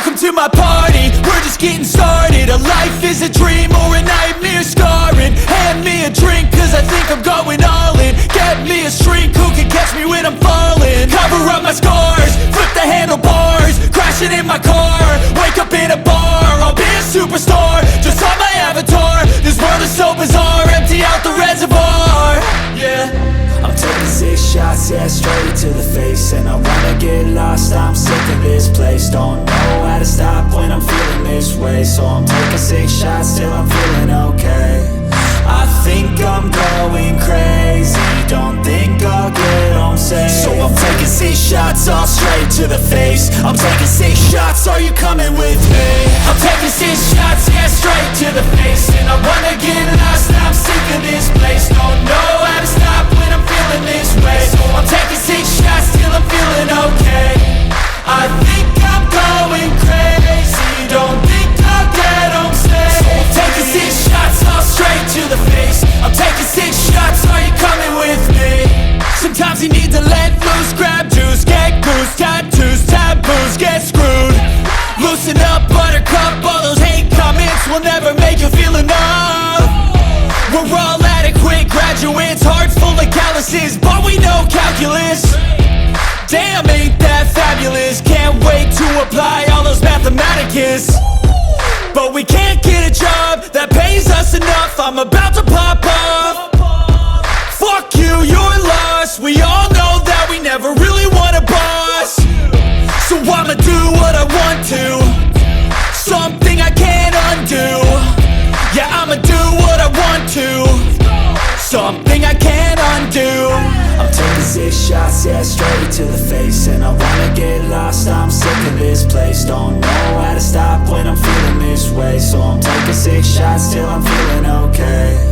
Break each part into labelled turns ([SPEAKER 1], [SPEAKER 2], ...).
[SPEAKER 1] Welcome to my party, we're just getting started. A life is a dream or a nightmare scarring. Hand me a drink cause I think I'm going all in. Get me a shrink who can catch me when I'm falling. Cover up my scars, flip the handlebars, crashing in my car, wake up in a bar. I'll be a superstar, just on my avatar. This world is so bizarre, empty out the reservoir. Yeah,
[SPEAKER 2] I'm taking 6 shots, yeah, straight to the face. And I wanna get lost, I'm sick of this place. Don't know how to stop when I'm feeling this way. So I'm taking 6 shots till I'm feeling okay. I think I'm going crazy, don't think I'll get home safe. So I'm taking 6 shots, all straight to the face. I'm taking 6 shots, are you coming with me?
[SPEAKER 1] I'm taking 6 shots, yeah, straight to the face. And I wanna get lost, I'm sick of this place. Don't know how to stop when I'm feeling this way. So I'm taking 6 shots till I'm feeling okay. I think I'm going crazy, don't think I'll get home safe. So I'm taking 6 shots, all straight to the face. I'm taking 6 shots, are you coming with me? Sometimes you need to let loose, grab juice, get goose, tattoos, taboos, get screwed. Loosen up, buttercup, all those hate comments will never make you feel enough. We're all adequate graduates, hearts full of calluses, but we know calculus. Damn, ain't that fabulous? Can't wait to apply all those mathematicus. But we can't get a job that pays us enough. I'm about to pop off. Fuck you, you're lost. We all know that we never really want a boss. So I'ma do what I want to, something I can't undo. Yeah, I'ma do what I want to, something I can't undo.
[SPEAKER 2] I'm taking 6 shots, yeah, straight to the face. And I wanna get lost, I'm sick of this place. Don't know how to stop when I'm feeling this way. So I'm taking 6 shots till I'm feeling okay.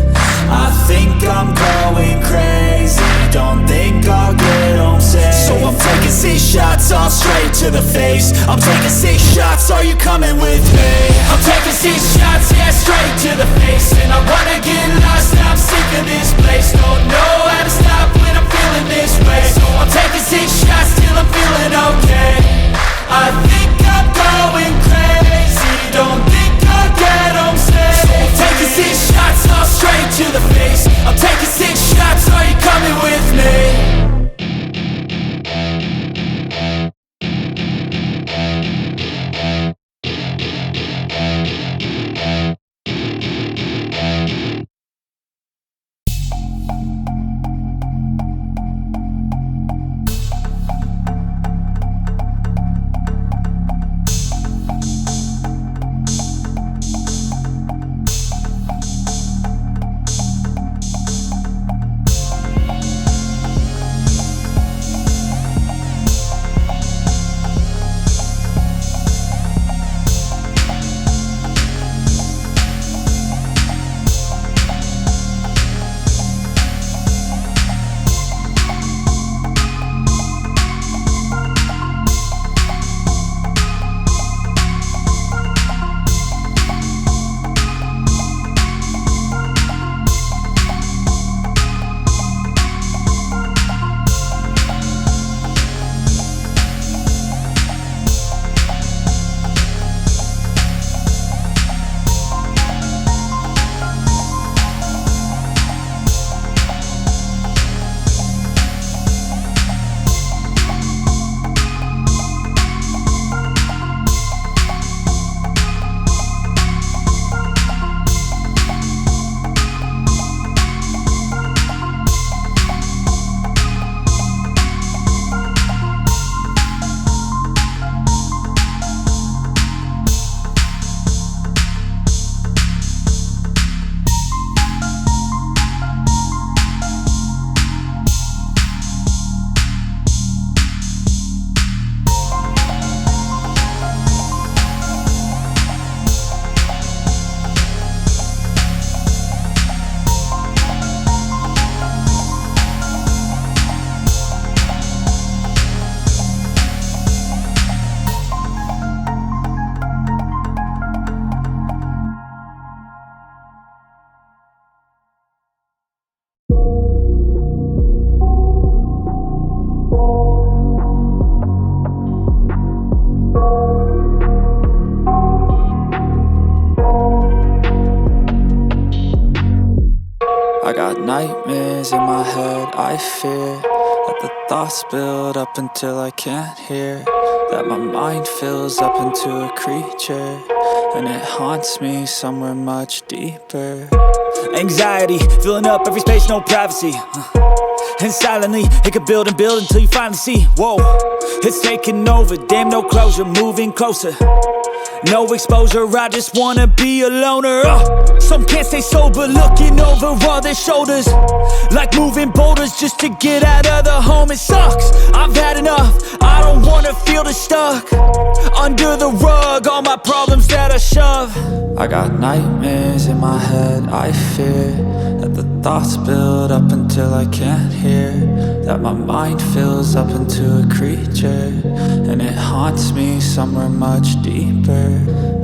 [SPEAKER 2] I think I'm going crazy, don't think I'll get home safe. So I'm taking 6 shots, all straight to the face. I'm taking 6 shots, are you coming with me?
[SPEAKER 1] I'm taking 6 shots, yeah, straight to the face. And I wanna get lost, I'm sick of this place. Don't know how to stop when I'm feeling this way. So I'm taking 6 shots till I'm feeling okay. I think I'm going crazy, don't think I'll get home safe. So I'm taking 6 shots, all straight to the face. I'm taking 6 shots, are you coming with me?
[SPEAKER 2] got nightmares in my head, I fear that the thoughts build up until I can't hear, that my mind fills up into a creature, and it haunts me somewhere much deeper. Anxiety, filling up every space, no privacy. And silently, it could build and build until you finally see, whoa, it's taking over, damn no closure, moving closer. No exposure, I just wanna be a loner. Some can't stay sober, looking over all their shoulders, like moving boulders just to get out of the home. It sucks, I've had enough, I don't wanna feel the stuck under the rug, all my problems that I shove. I got nightmares in my head, I fear that the thoughts build up until I can't hear, that my mind fills up into a creature, and it haunts me somewhere much deeper.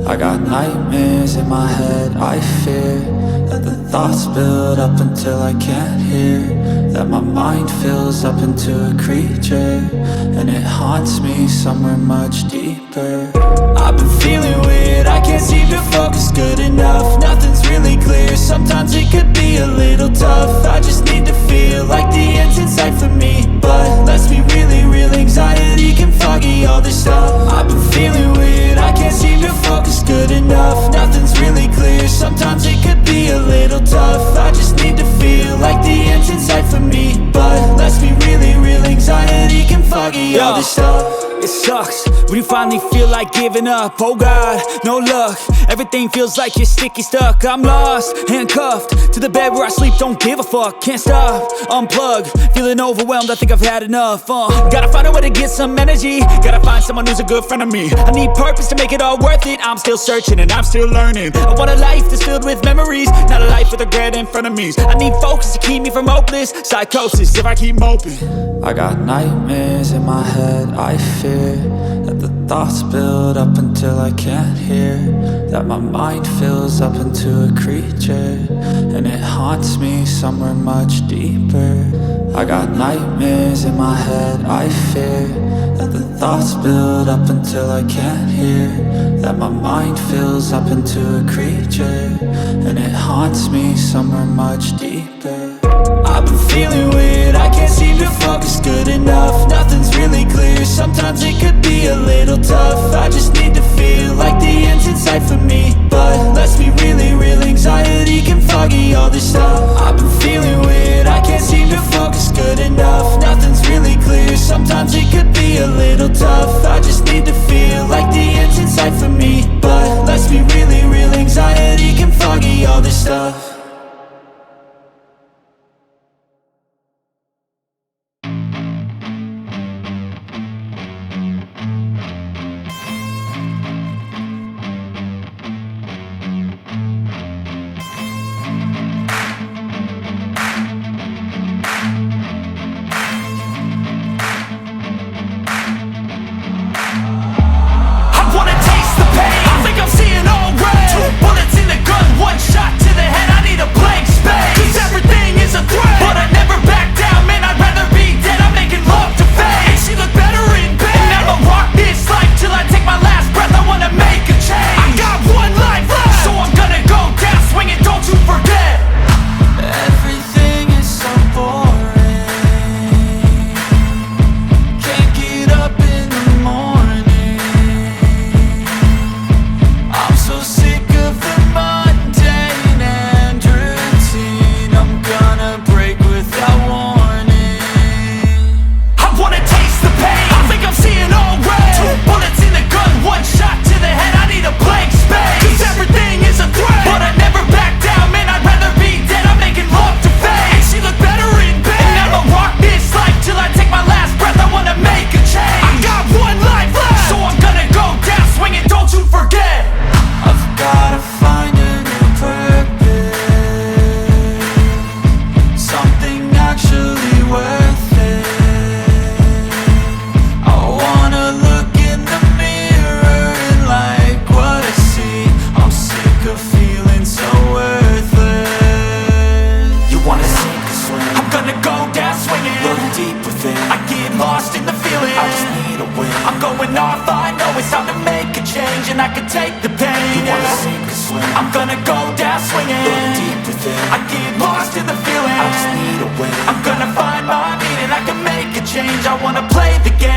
[SPEAKER 2] I got nightmares in my head, I fear that the thoughts build up until I can't hear, that my mind fills up into a creature, and it haunts me somewhere much deeper. I've been feeling weird, I can't seem to focus good enough, nothing's really clear, sometimes it could be a little tough. I just need to feel like the end's in sight for me, but let's be really real, anxiety can foggy all this stuff. I've been feeling weird, I can't seem to focus good enough, nothing's really clear, sometimes it could be a little tough. I just need to feel like the end's in sight for me, but let's be really real, anxiety can foggy all this stuff. It sucks when you finally feel like giving up. Oh God, no luck, everything feels like you're sticky stuck. I'm lost, handcuffed to the bed where I sleep, don't give a fuck. Can't stop, unplug, feeling overwhelmed, I think I've had enough. Gotta find a way to get some energy, gotta find someone who's a good friend of me. I need purpose to make it all worth it, I'm still searching and I'm still learning. I want a life that's filled with memories, not a life with regret and frenemies. I need focus to keep me from hopeless psychosis if I keep moping. I got nightmares in my head, I fear that the thoughts build up until I can't hear, that my mind fills up into a creature, and it haunts me somewhere much deeper. I got nightmares in my head, I fear that the thoughts build up until I can't hear, that my mind fills up into a creature, and it haunts me somewhere much deeper. I've been feeling weird, I can't seem to focus good enough, nothing's really clear, sometimes it could be a little tough. I just need to feel like the end's in sight for me, but let's be really real, anxiety can foggy all this stuff. I've been feeling weird, I can't seem to focus good enough, nothing's really clear, sometimes it could be a little tough. I just need to feel like the end's in sight for me, but let's be really real, anxiety can foggy all this stuff. And I can take the pain. You wanna sink or swim? I'm gonna go down swinging. Look deep within. in.
[SPEAKER 1] I get lost in the feeling,
[SPEAKER 2] I just need a win.
[SPEAKER 1] I'm gonna find my meaning, I can make a change. I wanna play the game